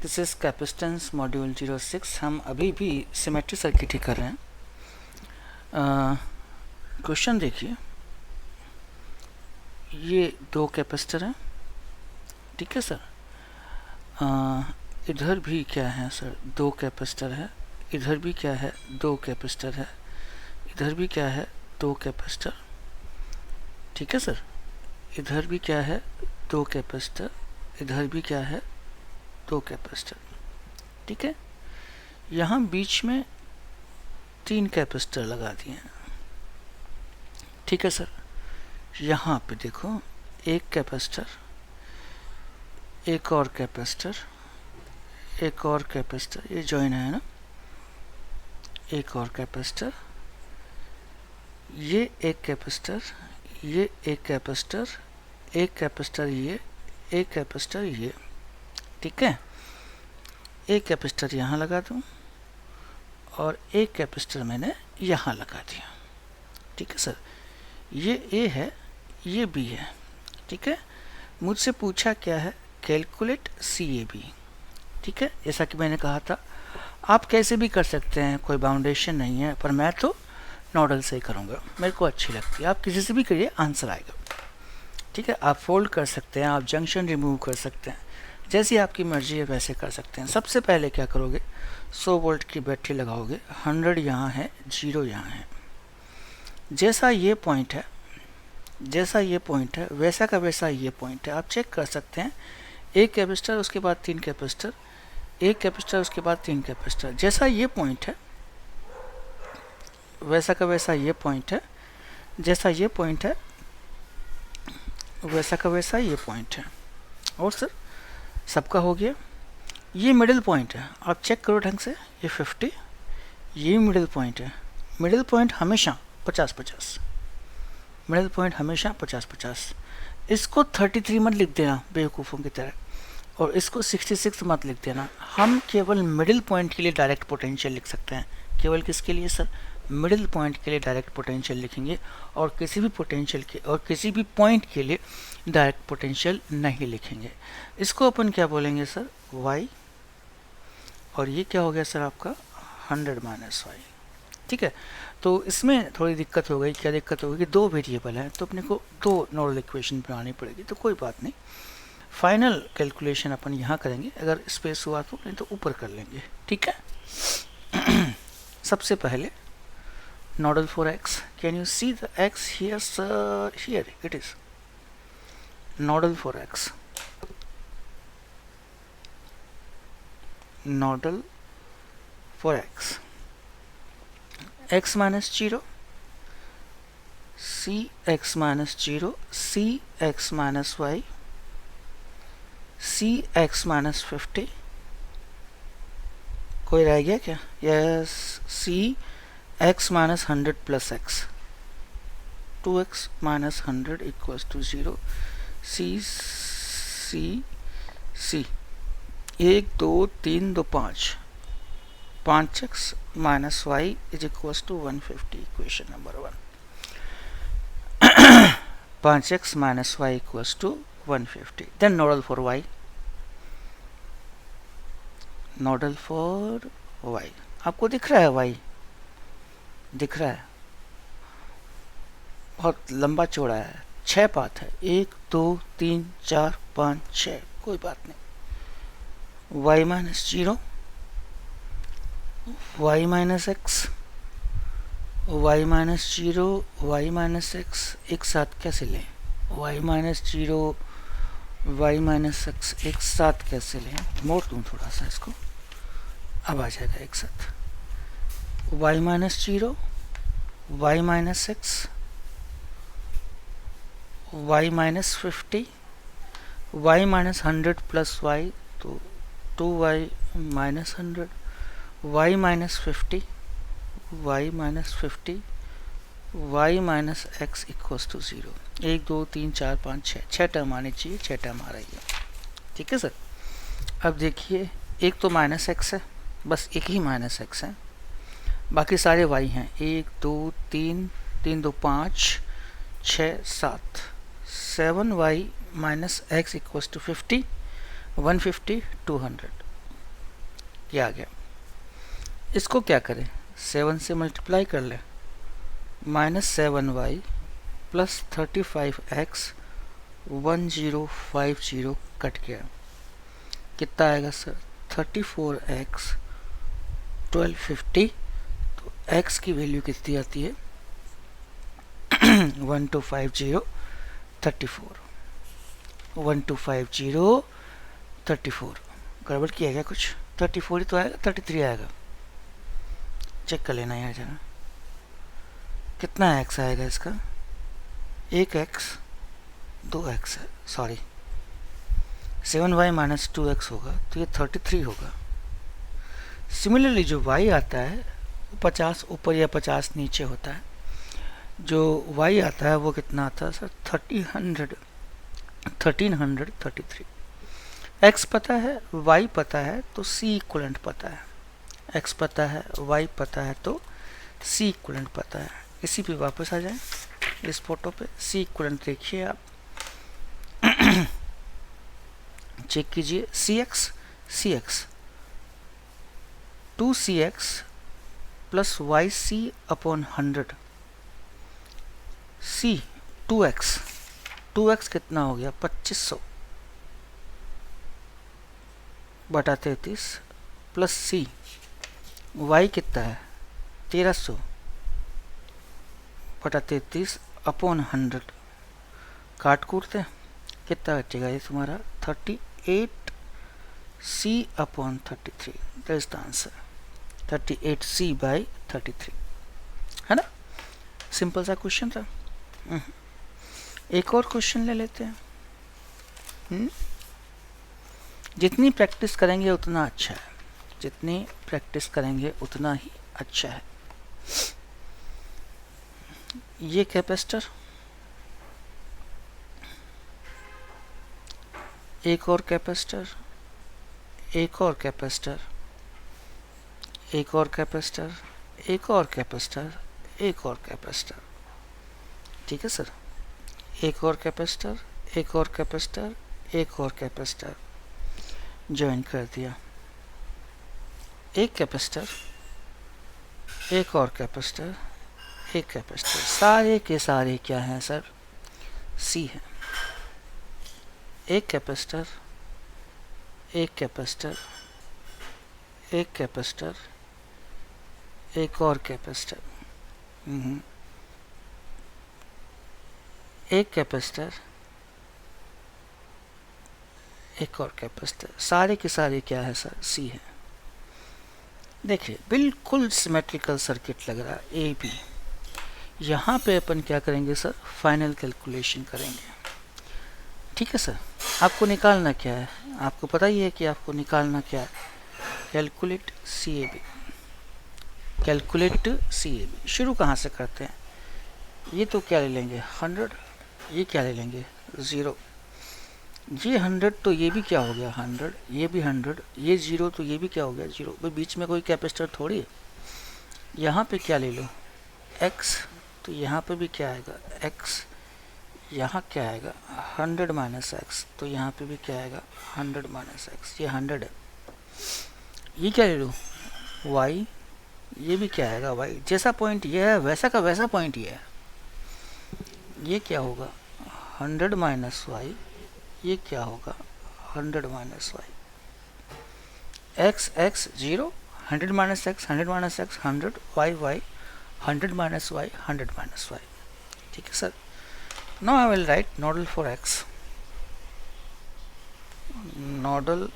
This is capacitance module 06। हम अभी भी सिमेट्रिक सर्किट ही कर रहे हैं। क्वेश्चन देखिए, ये दो कैपेसिटर हैं, ठीक है सर। इधर भी क्या है सर, दो कैपेसिटर है। इधर भी क्या है, दो कैपेसिटर है। इधर भी क्या है, दो कैपेसिटर, ठीक है सर। इधर भी क्या है, दो कैपेसिटर। इधर भी क्या है, दो कैपेसिटर, ठीक है। यहाँ बीच में तीन कैपेसिटर लगा दिए हैं, ठीक है सर। यहाँ पे देखो, एक कैपेसिटर, एक और कैपेसिटर, एक और कैपेसिटर, ये जॉइन है ना। एक और कैपेसिटर, ये एक कैपेसिटर, ये एक कैपेसिटर, एक कैपेसिटर ये, एक कैपेसिटर ये, ठीक है। एक कैपेसिटर यहाँ लगा दूँ और एक कैपेसिटर मैंने यहाँ लगा दिया, ठीक है सर। ये ए है, ये बी है, ठीक है। मुझसे पूछा क्या है, कैलकुलेट CAB, ठीक है। जैसा कि मैंने कहा था, आप कैसे भी कर सकते हैं, कोई बाउंडेशन नहीं है, पर मैं तो नोडल से ही करूँगा, मेरे को अच्छी लगती है। आप किसी से भी करिए, आंसर आएगा, ठीक है। आप फोल्ड कर सकते हैं, आप जंक्शन रिमूव कर सकते हैं, जैसी आपकी मर्जी है वैसे कर सकते हैं। सबसे पहले क्या करोगे, 100 वोल्ट की बैटरी लगाओगे। 100 यहाँ है, 0 यहाँ है। जैसा ये पॉइंट है, जैसा ये पॉइंट है, वैसा का वैसा ये पॉइंट है। आप चेक कर सकते हैं, एक कैपेसिटर, उसके बाद तीन कैपेसिटर, एक कैपेसिटर, उसके बाद तीन कैपेसिटर। जैसा ये पॉइंट है, वैसा का वैसा ये पॉइंट है। जैसा ये पॉइंट है, वैसा का वैसा ये पॉइंट है। और सर सबका हो गया। ये मिडिल पॉइंट है, आप चेक करो ढंग से, ये 50, ये मिडिल पॉइंट है। मिडिल पॉइंट हमेशा 50-50, मिडिल पॉइंट हमेशा 50-50। इसको 33 मत लिख देना बेवकूफ़ों की तरह, और इसको 66 मत लिख देना। हम केवल मिडिल पॉइंट के लिए डायरेक्ट पोटेंशियल लिख सकते हैं। केवल किसके लिए सर, मिडिल पॉइंट के लिए डायरेक्ट पोटेंशियल लिखेंगे, और किसी भी पोटेंशियल के और किसी भी पॉइंट के लिए डायरेक्ट पोटेंशियल नहीं लिखेंगे। इसको अपन क्या बोलेंगे सर, y, और ये क्या हो गया सर आपका 100 - y, ठीक है। तो इसमें थोड़ी दिक्कत हो गई। क्या दिक्कत हो गई कि दो वेरिएबल हैं, तो अपने को दो नोडल इक्वेशन बनानी पड़ेगी, तो कोई बात नहीं। फाइनल कैलकुलेशन अपन यहाँ करेंगे, अगर स्पेस हुआ तो, नहीं तो ऊपर कर लेंगे, ठीक है। सबसे पहले nodal for x, can you see the x here sir, here it is nodal for x, nodal for x, x minus 0, c x minus 0, c x minus y, c x minus 50। कोई रह गया क्या, yes, c x minus 100 plus x, 2x minus 100 equals to 0, c c c 1 2 3 2 5, 5x minus y is equals to 150, equation number 1। 5x minus y equals to 150। then nodal for y, nodal for y, आपको दिख रहा है y, दिख रहा है, बहुत लंबा चौड़ा है, 6 पाथ है, 1 2 3 4 5 6, कोई बात नहीं। y minus 0, y minus x, y minus 0, y minus x, एक साथ कैसे लें, y minus 0, y minus x एक साथ कैसे लें, मोड़ दूँ थोड़ा सा इसको, अब आ जाएगा एक साथ। y minus 0, y minus x, y minus 50, y minus 100 plus y, तो 2y minus 100, y minus 50, y minus 50, y minus x equals to 0। 1 2 3 4 5 6, 6 term आनी चाहिए, 6 टर्म आ रही है, ठीक है सर। अब देखिए, एक तो माइनस x है, बस एक ही माइनस x है, बाकी सारे y हैं। 1 2 3 3 2 5 6 7, 7y minus x equals to 50, 150 200, ये आ गया। इसको क्या करें, 7 से मल्टीप्लाई कर ले, -7y प्लस 35x 1050 कट गया, कितना आएगा सर, 34x 1250। तो x की वैल्यू कितनी आती है 1250 34, 1250 34। गड़बड़ किया गया कुछ, 34 ही तो आएगा, 33 आएगा, चेक कर लेना यार जरा। कितना x आएगा इसका, 1x 2x है, सॉरी 7y माइनस 2x होगा, तो ये 33 होगा। सिमिलरली जो y आता है वो 50 ऊपर या 50 नीचे होता है, जो y आता है वो कितना आता है सर, 1333। x पता है, y पता है, तो c इक्वलेंट पता है, x पता है, y पता है, तो c इक्वलेंट पता है। इसी पे वापस आ जाए, इस फोटो पे c इक्वलेंट देखिए आप, चेक कीजिए, cx 2cx plus yc upon 100, c 2x कितना हो गया 2500 बटा 33 प्लस c y कितना है 1300 बटा 33 अपॉन 100, काट कूटते कितना बचेगा ये तुम्हारा 38c upon 33, that is the answer, 38c by 33, है ना। सिंपल सा क्वेश्चन था। एक और क्वेश्चन ले लेते हैं। जितनी प्रैक्टिस करेंगे उतना अच्छा है, जितनी प्रैक्टिस करेंगे उतना ही अच्छा है। ये कैपेसिटर, एक और कैपेसिटर, एक और कैपेसिटर, एक और कैपेसिटर, एक और कैपेसिटर, एक और कैपेसिटर, ठीक है सर, एक और कैपेसिटर, एक और कैपेसिटर, एक और कैपेसिटर ज्वाइन कर दिया, एक कैपेसिटर, एक और कैपेसिटर, एक कैपेसिटर, सारे के सारे क्या हैं सर, सी है। एक कैपेसिटर, एक कैपेसिटर, एक कैपेसिटर, एक और कैपेसिटर, एक कैपेसिटर, एक और कैपेसिटर, सारे के सारे क्या है सर, सी है। देखिए बिल्कुल सिमेट्रिकल सर्किट लग रहा है, ए बी। यहाँ पे अपन क्या करेंगे सर, फाइनल कैलकुलेशन करेंगे, ठीक है सर। आपको निकालना क्या है, आपको पता ही है कि आपको निकालना क्या है, calculate C A B, calculate C A B. शुरू कहाँ से करते हैं, ये तो क्या ले लेंगे 100, ये क्या ले लेंगे 0, ये 100 तो ये भी क्या हो गया 100, ये भी 100, ये 0 तो ये भी क्या हो गया 0, भाई बीच में कोई कैपेसिटर थोड़ी है। यहाँ पे क्या ले लो x, तो यहाँ पे भी क्या आएगा x, यहाँ क्या आएगा 100 माइनस एक्स, तो यहाँ पे भी क्या आएगा 100 माइनस एक्स, ये 100 है। ये क्या ले लो y, ये भी क्या आएगा y, जैसा पॉइंट ये है वैसा का वैसा पॉइंट ये है, ये क्या होगा 100 माइनस वाई, ये क्या होगा 100 minus y, x x 0, 100 minus x, 100 minus x 100, y y 100 minus y, 100 minus y, ठीक है sir. Now I will write nodal for x, nodal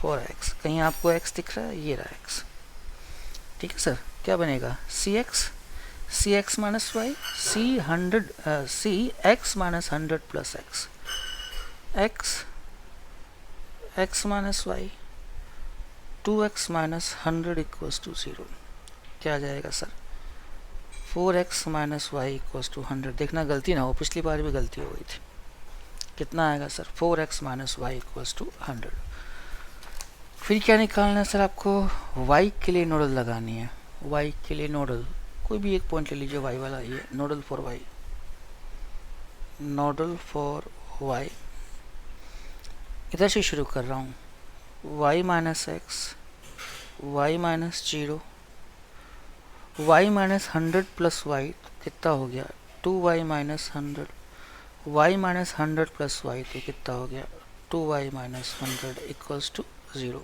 for x, कहीं आपको x दिख रहा है, ये रहा x, ठीक है सर। क्या बनेगा C X minus Y, C X minus 100 plus X, X minus Y 2x minus 100 equals to 0, क्या आ जाएगा sir 4x minus Y equals to 100। देखना गलती ना हो, पिछली बार भी गलती हो गई थी। कितना आएगा sir 4x minus Y equals to 100। फिर क्या निकालना है सर, आपको y के लिए नोडल लगानी है, y के लिए नोडल कोई भी एक पॉइंट ले लीजिए y वाला, ये nodal for y, nodal for y। इधर से शुरू कर रहा हूँ, y minus x, y minus 0, y minus 100 plus y कितना हो गया 2y minus 100, y minus 100 plus y तो कितना हो गया 2y माइनस 100 इक्वल्स टू 0।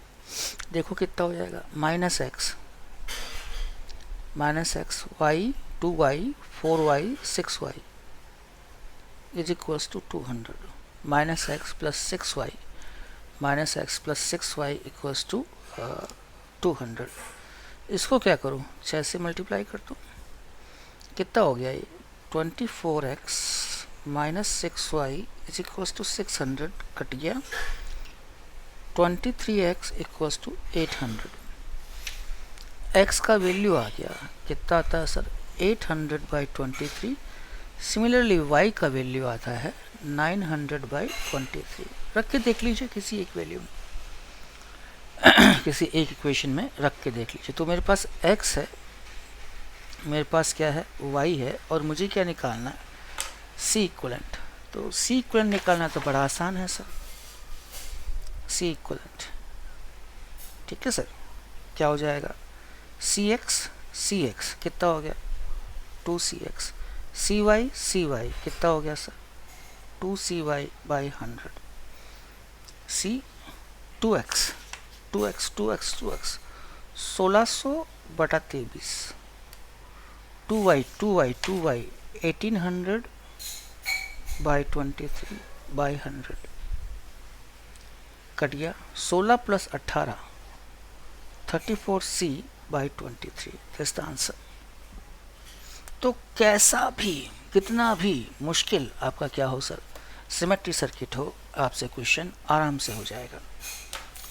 देखो कितना हो जाएगा minus x y 2y 4y 6y is equals to 200, minus x plus 6y equals to 200। इसको क्या करूँ 6 से मल्टीप्लाई कर दूँ, कितना हो गया ये 24x minus 6y is equals to 600 cut गया 23x इक्वल्स टू 800। x का वैल्यू आ गया कितना आता है सर 800 बाई 23। सिमिलरली y का वैल्यू आता है 900 बाई 23। रख के देख लीजिए किसी एक वैल्यू में किसी एक इक्वेशन में रख के देख लीजिए। तो मेरे पास x है, मेरे पास क्या है y है, और मुझे क्या निकालना है c इक्वलेंट। तो c इक्वलेंट निकालना तो बड़ा आसान है सर, c इक्वलेंट ठीक है सर। क्या हो जाएगा cx कितना हो गया 2cx, cy कितना हो गया sir 2cy by 100, c 2x 1600 बटा 23, 2y 1800 बाई 23 बाई 100 कट गया 16 plus 18 34c by 23 is the answer. तो कैसा भी कितना भी मुश्किल आपका क्या हो सर सिमेट्री सर्किट हो, आपसे क्वेश्चन आराम से हो जाएगा,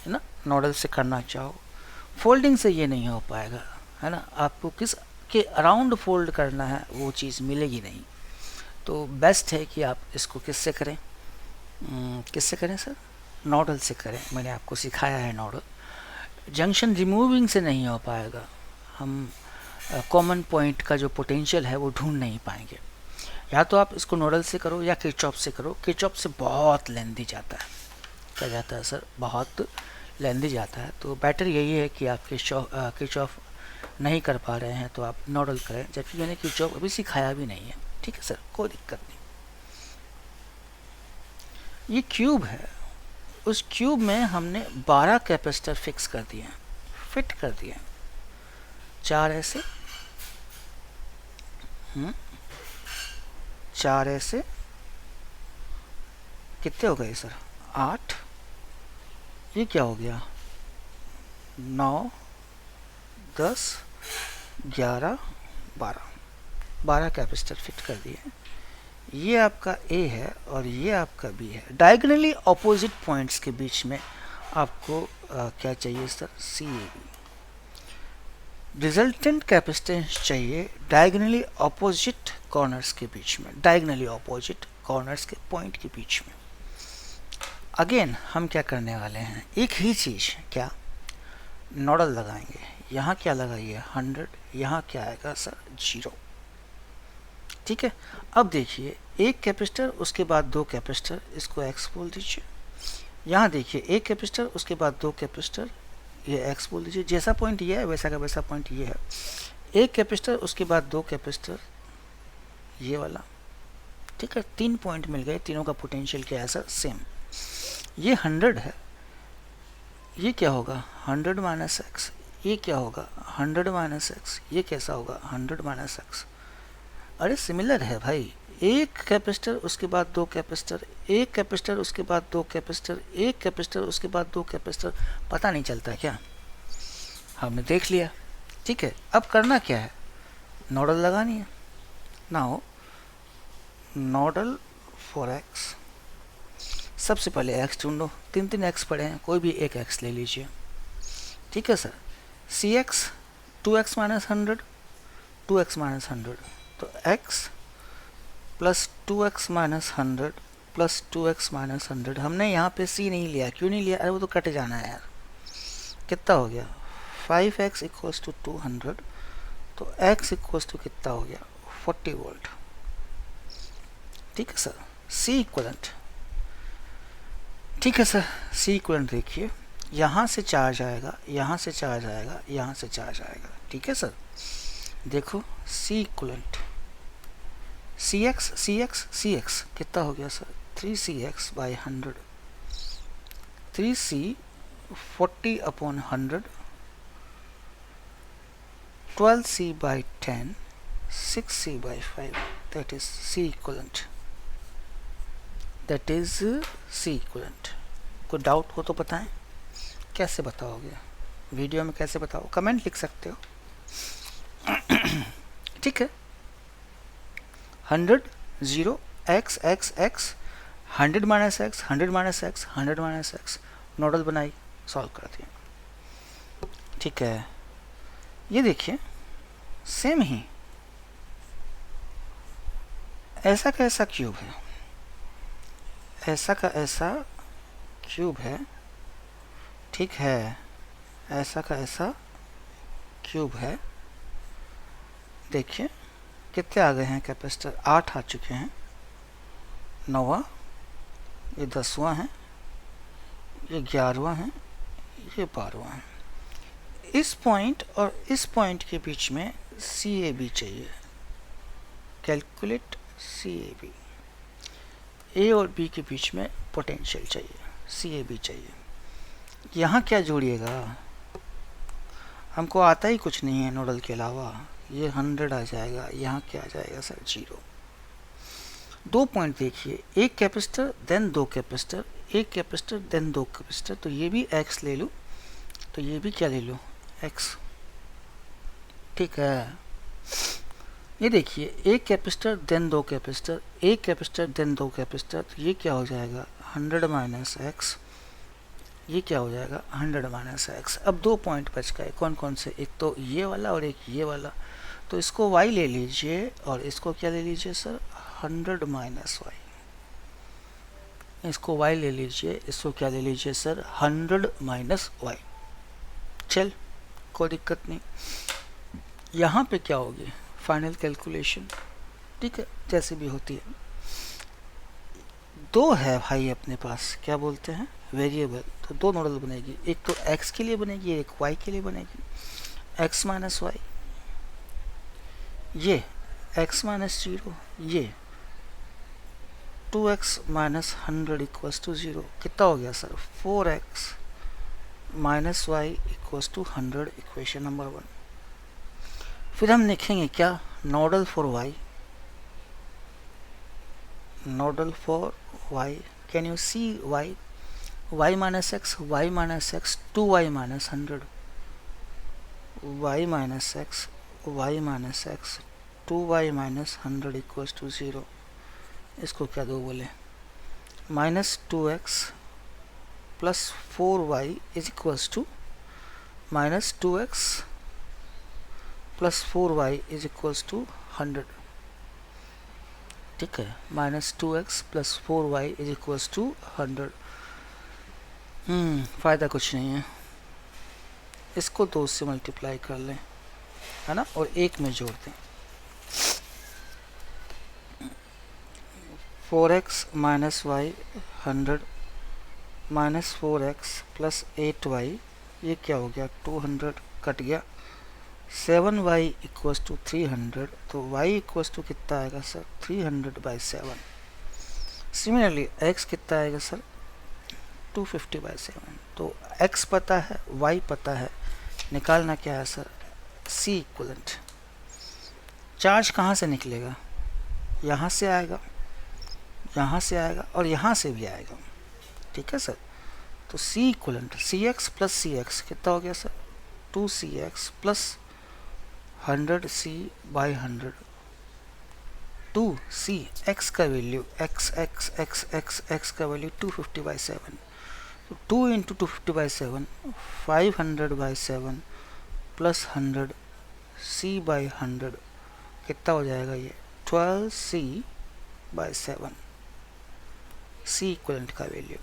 है ना। नोडल से करना चाहो, फोल्डिंग से ये नहीं हो पाएगा, है ना। आपको किस के अराउंड फोल्ड करना है वो चीज़ मिलेगी नहीं। तो बेस्ट है कि आप इसको किससे करें, किससे करें सर नोडल से करें। मैंने आपको सिखाया है नोडल। जंक्शन रिमूविंग से नहीं हो पाएगा, हम कॉमन पॉइंट का जो पोटेंशियल है वो ढूंढ नहीं पाएंगे। या तो आप इसको नोडल से करो या किरचॉफ से करो। किरचॉफ से बहुत लेंदी जाता है, क्या जाता है सर बहुत लेंदी जाता है। तो बेटर यही है कि आप किरचॉफ नहीं कर पा रहे हैं तो आप नोडल करें, जबकि मैंने किरचॉफ अभी सिखाया भी नहीं है, ठीक है सर, कोई दिक्कत नहीं। ये क्यूब है, उस क्यूब में हमने 12 कैपेसिटर फिक्स कर दिए हैं, फिट कर दिए हैं। 4 ऐसे 4 ऐसे कितने हो गए सर 8, ये क्या हो गया 9 10 11 12 कैपेसिटर फिट कर दिए। ये आपका A है और ये आपका B है। डायगोनली ऑपोजिट पॉइंट्स के बीच में आपको क्या चाहिए सर CAB। रिजल्टेंट कैपेसिटेंस चाहिए डायगोनली ऑपोजिट कॉर्नर्स के बीच में, डायगोनली ऑपोजिट कॉर्नर्स के पॉइंट के बीच में। अगेन हम क्या करने वाले हैं, एक ही चीज़, क्या नोडल लगाएंगे। यहाँ क्या लगाइए 100, यहाँ क्या आएगा सर 0, ठीक है। अब देखिए एक कैपेसिटर उसके बाद 2 कैपेसिटर, इसको x बोल दीजिए। यहाँ देखिए एक कैपेसिटर उसके बाद 2 कैपेसिटर, ये x बोल दीजिए। जैसा पॉइंट ये है वैसा का वैसा पॉइंट ये है। एक कैपेसिटर उसके बाद 2 कैपेसिटर, ये वाला, ठीक है। 3 पॉइंट मिल गए, तीनों का पोटेंशियल क्या है सर सेम। ये 100 है, ये क्या होगा 100 माइनस एक्स, ये क्या होगा 100 माइनस एक्स, ये कैसा होगा 100 माइनस एक्स। अरे सिमिलर है भाई, एक कैपेसिटर उसके बाद 2 कैपेसिटर, एक कैपेसिटर उसके बाद 2 कैपेसिटर, एक कैपेसिटर उसके बाद 2 कैपेसिटर, पता नहीं चलता क्या, हमने देख लिया, ठीक है। अब करना क्या है, नोडल लगानी है ना। हो नोडल फॉर एक्स, सबसे पहले x ढूंढो, 3 x पड़े हैं, कोई भी एक x ले लीजिए, ठीक है sir. Cx 2x minus 100, 2x minus 100, तो x plus 2x minus 100 plus 2x minus 100। हमने यहाँ पे c नहीं लिया, क्यों नहीं लिया, अरे वो तो कट जाना है यार। कितना हो गया 5x इक्वल्स टू 200, तो x इक्वल्स टू कितना हो गया 40 वोल्ट, ठीक है सर। c इक्वलेंट, ठीक है सर, c इक्वलेंट देखिए यहाँ से चार्ज आएगा, यहाँ से चार्ज आएगा, यहाँ से चार्ज आएगा। ठीक है सर, देखो C equivalent C x C x C x कितना हो गया sir, 3cx by 100, 3c 40 upon 100, 12c by 10, 6c by 5, that is C equivalent, that is C equivalent. कोई डाउट हो तो बताएं, कैसे बताओगे, वीडियो में कैसे बताओ, कमेंट लिख सकते हो। ठीक है, 100 0 x x x 100 minus x 100 minus x 100 minus x, nodal बनाई, सॉल्व कर दिया। ठीक है, ये देखिए सेम ही ऐसा का ऐसा क्यूब है, ऐसा का ऐसा क्यूब है। ठीक है, ऐसा का ऐसा क्यूब है। देखिए कितने आ गए हैं कैपेसिटर, 8 आ चुके हैं, 9वां, ये 10वां है, ये 11वां है, ये 12वां है। इस पॉइंट और इस पॉइंट के बीच में सी ए बी चाहिए, कैलकुलेट सी ए बी। ए और बी के बीच में पोटेंशियल चाहिए, सी ए बी चाहिए। यहाँ क्या जोड़िएगा, हमको आता ही कुछ नहीं है नोडल के अलावा, ये 100 आ जाएगा, यहाँ क्या आ जाएगा सर, 0। 2 पॉइंट देखिए, एक कैपेसिटर देन 2 कैपेसिटर, एक कैपेसिटर देन 2 कैपेसिटर, तो ये भी x ले लूँ, तो ये भी क्या ले लूँ, x। ठीक है, ये देखिए एक कैपेसिटर देन 2 कैपेसिटर, एक कैपेसिटर देन 2 कैपेसिटर, तो ये क्या हो जाएगा 100 माइनस एक्स, ये क्या हो जाएगा 100 माइनस एक्स। अब 2 पॉइंट बच गए, कौन कौन से, एक तो ये वाला और एक ये वाला, तो इसको y ले लीजिए और इसको क्या ले लीजिए सर 100 माइनस वाई, इसको y ले लीजिए, इसको क्या ले लीजिए सर 100 माइनस वाई। चल कोई दिक्कत नहीं, यहाँ पे क्या होगी फाइनल कैलकुलेशन। ठीक है, जैसे भी होती है। 2 है भाई अपने पास, क्या बोलते हैं वेरिएबल, तो 2 नोडल बनेगी, एक तो x के लिए बनेगी, एक y के लिए बनेगी। x माइनस वाई, ये x माइनस 0, ये 2x माइनस 100 इक्वल्स टू 0, कितना हो गया sir 4x minus Y equals to 100, equation number 1। फिर हम लिखेंगे क्या, nodal for y, nodal for y, can you see y, y minus x, y minus x, 2y minus 100, y minus x, y minus x, 2y minus 100 equals to 0। इसको क्या दो बोले, minus 2x plus 4y is equals to minus 2x plus 4y is equals to 100। ठीक है, minus 2x plus 4y is equals to 100। फ़ायदा कुछ नहीं है, इसको 2 से मल्टीप्लाई कर लें, है ना, और 1 में जोड़ दें। 4x minus y 100 minus 4x plus 8y, ये क्या हो गया 200, कट गया। 7y इक्वल्स टू 300, तो y इक्वल्स टू कितना आएगा सर 300 बाई 7। सिमिलरली x कितना आएगा सर 250 बाई 7। तो x पता है, y पता है, निकालना क्या है सर c इक्वलेंट। चार्ज कहाँ से निकलेगा, यहाँ से आएगा, यहाँ से आएगा और यहाँ से भी आएगा। ठीक है सर, तो c इक्वलेंट cx प्लस सी एक्स कितना हो गया sir 2cx plus 100c by 100, 2c x का वैल्यू x का वैल्यू 250 बाई 7, तो 2 into 250 by 7 500 by 7 plus 100 c by 100 कितना हो जाएगा ये 12c बाई 7। c इक्वलेंट का वैल्यू,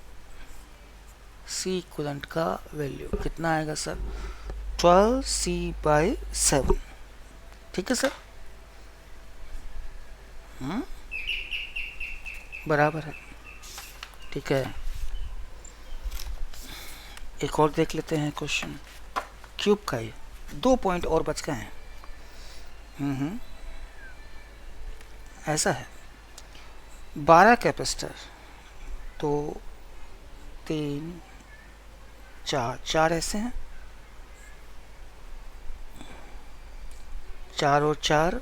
c इक्वलेंट का वैल्यू कितना आएगा सर 12c बाई 7। ठीक है सर, बराबर है। ठीक है, एक और देख लेते हैं क्वेश्चन क्यूब का ही, 2 पॉइंट और बच गए हैं। ऐसा है 12 कैपेसिटर, 2 3 4, 4 ऐसे हैं, 4 और 4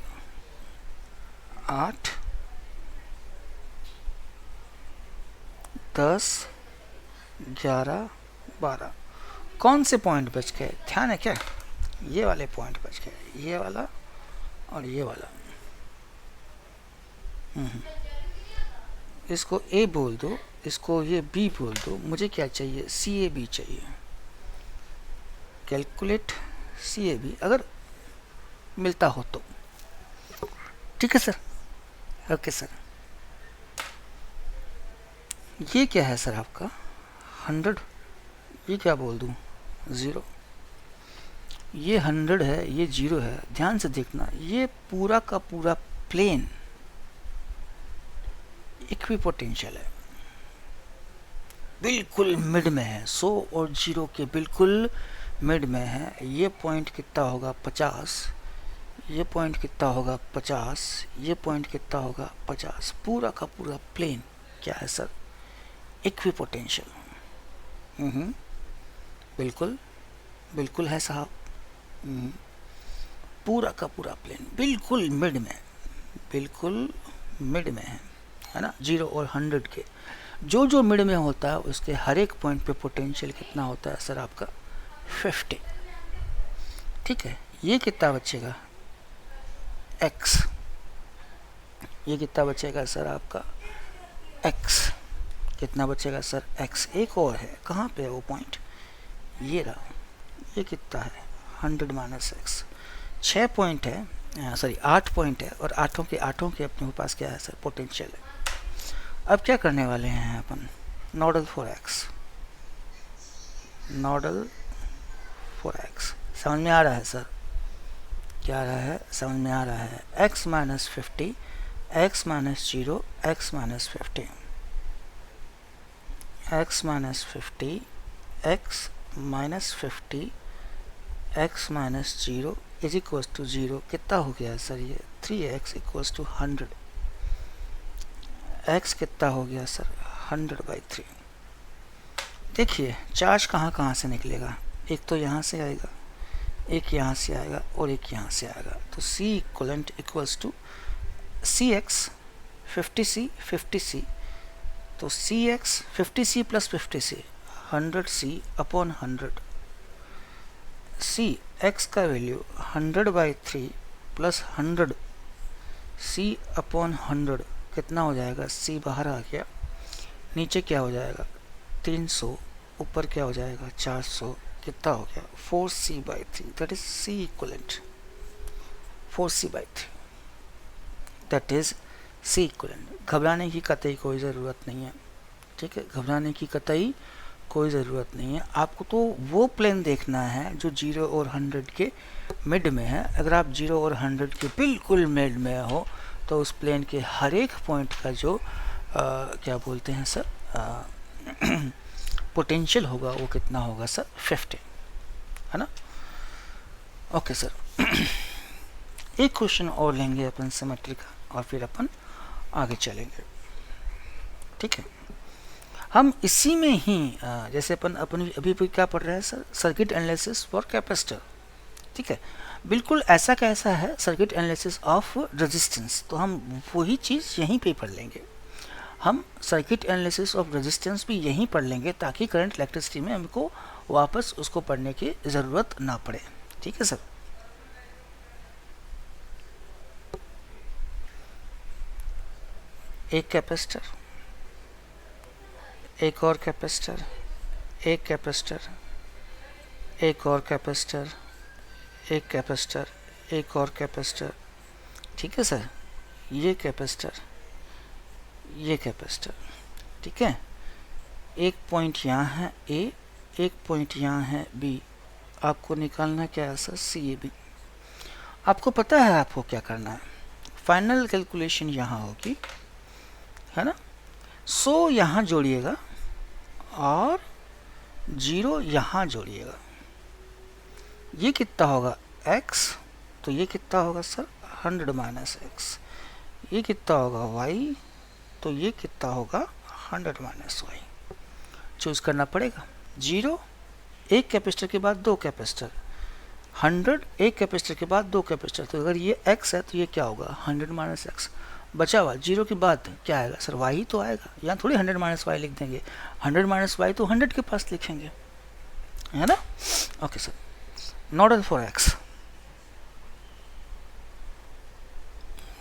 8 10 11 12। कौन से पॉइंट बच गए, ध्यान है क्या? ये वाले पॉइंट बच गए, ये वाला और ये वाला। इसको ए बोल दो, इसको ये बी बोल दो। मुझे क्या चाहिए? सी ए बी चाहिए। कैलकुलेट सी ए बी, अगर मिलता हो तो। ठीक है सर, ओके सर। ये क्या है सर आपका 100, ये क्या बोल दूं 0, ये 100 है, ये 0 है। ध्यान से देखना, ये पूरा का पूरा प्लेन इक्विपोटेंशियल है, बिल्कुल मिड में है, 100 और 0 के बिल्कुल मिड में है। ये पॉइंट कितना होगा 50, ये पॉइंट कितना होगा 50, ये पॉइंट कितना होगा 50। पूरा का पूरा प्लेन क्या है सर? इक्विपोटेंशियल। बिल्कुल बिल्कुल है साहब। पूरा का पूरा प्लेन बिल्कुल मिड में, बिल्कुल मिड में है ना। 0 और 100 के जो जो मिड में होता है उसके हर एक पॉइंट पे पोटेंशियल कितना होता है सर आपका 50। ठीक है, ये कितना बचेगा x, ये कितना बचेगा सर आपका x, कितना बचेगा सर x। एक और है, कहाँ पे है वो पॉइंट? ये रहा, ये कितना है 100 माइनस x। 6 पॉइंट है, सॉरी 8 पॉइंट है, और आठों के अपने पास क्या है सर पोटेंशियल है। अब क्या करने वाले हैं अपन? Nodal for x, nodal for x। समझ में आ रहा है सर? क्या आ रहा है? समझ में आ रहा है। x minus 50, x minus 0, x minus 50, x minus 50, x minus 50, x minus 0 is equal to 0। कितना हो गया सर ये? 3x equals to 100। x कितना हो गया सर 100/3। देखिए चार्ज कहाँ कहाँ से निकलेगा, एक तो यहाँ से आएगा, एक यहाँ से आएगा और एक यहाँ से आएगा। तो C equivalent equals to CX 50C 50C। तो CX 50C plus 50C 100C upon 100। C x का वैल्यू 100/3 प्लस 100 C अपॉन 100 कितना हो जाएगा? C बाहर आ गया, नीचे क्या हो जाएगा 300, ऊपर क्या हो जाएगा 400। कितना हो गया 4C/3, that is C equivalent 4C/3, that is C equivalent. घबराने की कतई कोई ज़रूरत नहीं है। ठीक है, घबराने की कतई कोई ज़रूरत नहीं है। आपको तो वो प्लेन देखना है जो 0 और 100 के मिड में है। अगर आप 0 और 100 के बिल्कुल मिड में हो तो उस प्लेन के हर एक पॉइंट का जो क्या बोलते हैं सर पोटेंशियल होगा वो कितना होगा सर 50, है ना। ओके सर, एक क्वेश्चन और लेंगे अपन सिमेट्री का और फिर अपन आगे चलेंगे। ठीक है, हम इसी में ही जैसे अपन अभी क्या पढ़ रहे हैं sir, circuit analysis for capacitor. ठीक है, बिल्कुल ऐसा कैसा है सर्किट एनालिसिस ऑफ रेजिस्टेंस, तो हम वही चीज़ यहीं पे पढ़ लेंगे। हम सर्किट एनालिसिस ऑफ रेजिस्टेंस भी यहीं पढ़ लेंगे ताकि करंट इलेक्ट्रिसिटी में हमको वापस उसको पढ़ने की ज़रूरत ना पड़े। ठीक है सर। एक कैपेसिटर, एक और कैपेसिटर, एक कैपेसिटर, एक और कैपेसिटर, एक कैपेसिटर, एक और कैपेसिटर। ठीक है सर, ये कैपेसिटर, ये कैपेसिटर। ठीक है, एक पॉइंट यहाँ है A, एक पॉइंट यहाँ है B। आपको निकालना क्या है सर CAB। आपको पता है आपको क्या करना है, फाइनल कैलकुलेशन यहाँ होगी, है ना। 100 यहाँ जोड़िएगा और 0 यहाँ जोड़िएगा, ये कितना होगा x, तो ये कितना होगा सर 100 माइनस x, ये कितना होगा y, तो ये कितना होगा 100 माइनस y। चूज करना पड़ेगा। 0 एक कैपेसिटर के बाद दो कैपेसिटर, 100 एक कैपेसिटर के बाद दो कैपेसिटर, तो अगर ये x है तो ये क्या होगा 100 माइनस x। बचा हुआ 0 के बाद क्या आएगा सर y ही तो आएगा, यहाँ थोड़ी 100 माइनस y लिख देंगे, 100 माइनस y तो 100 के पास लिखेंगे, है ना। Okay sir, nodal for x,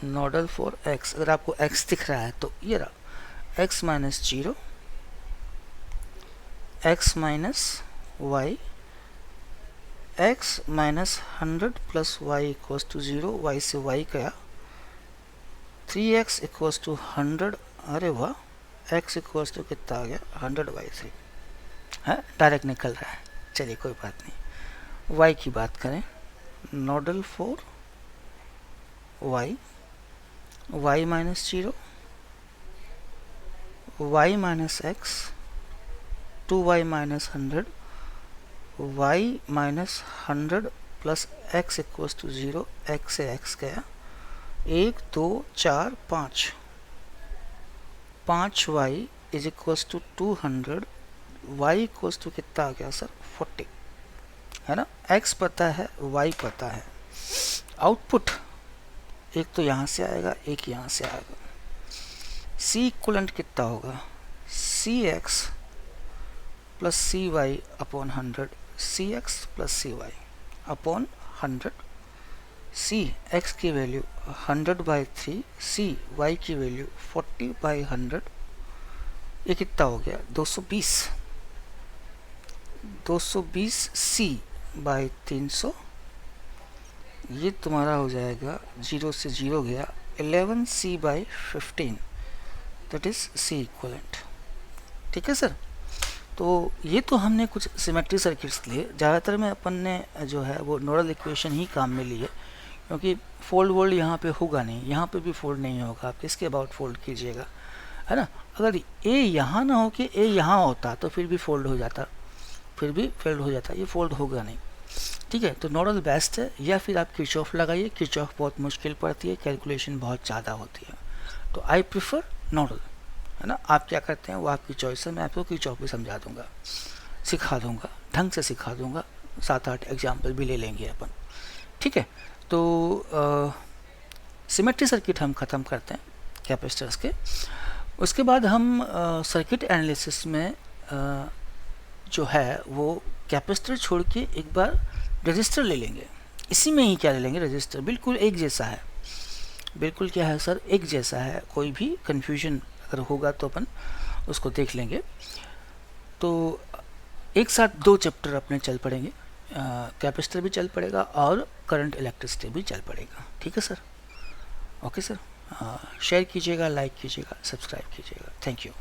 nodal for x, अगर आपको x दिख रहा है तो ये रहा x minus 0, x minus y, x minus 100 plus y equals to 0, y से y गया, 3x इक्वल्स टू 100, अरे वाह, x इक्वल्स टू कितना आ गया 100/3, है डायरेक्ट निकल रहा है। चलिए कोई बात नहीं। y की बात करें, nodal for y, y minus 0, y minus x, 2y minus 100, y minus 100 plus x equals to 0, x से x गया, 1 2 4 5, 5y is equals to 200, y equals to कितना आ गया सर 40, है ना। x पता है, y पता है, आउटपुट एक तो यहाँ से आएगा, एक यहाँ से आएगा। c इक्वलेंट कितना होगा, cx plus cy upon 100, cx plus cy upon 100, c x की वैल्यू 100/3, c y की वैल्यू 40/100, ये कितना हो गया 220, 220 c/300, ये तुम्हारा हो जाएगा 0 से 0 गया 11 c/15, that is c equivalent. ठीक है सर, तो ये तो हमने कुछ सिमेट्री सर्किट्स लिए, ज़्यादातर में अपन ने जो है वो नोडल इक्वेशन ही काम में लिए, क्योंकि फोल्ड वोल्ड यहाँ पे होगा नहीं, यहाँ पे भी फोल्ड नहीं होगा, आप किसके अबाउट फोल्ड कीजिएगा, है ना। अगर ए यहाँ ना हो कि ए यहाँ होता तो फिर भी फोल्ड हो जाता, फिर भी फेल्ड हो जाता, ये फोल्ड होगा नहीं। ठीक है, तो नोडल बेस्ट है, या फिर आप किरचॉफ लगाइए, किरचॉफ बहुत मुश्किल पड़ती है, कैलकुलेशन बहुत ज़्यादा होती है, तो आई प्रिफर नोडल, है ना। आप क्या करते हैं वो आपकी चॉइस है, मैं आपको किरचॉफ भी समझा दूंगा, सिखा दूंगा, ढंग से सिखा दूंगा, 7-8 एग्जाम्पल भी ले लेंगे अपन। ठीक है, तो सिमेट्री सर्किट हम ख़त्म करते हैं कैपेसिटर्स के। उसके बाद हम सर्किट एनालिसिस में जो है वो कैपेसिटर छोड़ के एक बार रजिस्टर ले लेंगे। इसी में ही क्या ले लेंगे, रजिस्टर बिल्कुल एक जैसा है, बिल्कुल क्या है सर एक जैसा है, कोई भी कन्फ्यूजन अगर होगा तो अपन उसको देख लेंगे। तो एक साथ 2 चैप्टर अपने चल पड़ेंगे, कैपेसिटर भी चल पड़ेगा और करंट इलेक्ट्रिसिटी भी चल पड़ेगा। ठीक है सर, ओके सर, शेयर कीजिएगा, लाइक कीजिएगा, सब्सक्राइब कीजिएगा। Thank you.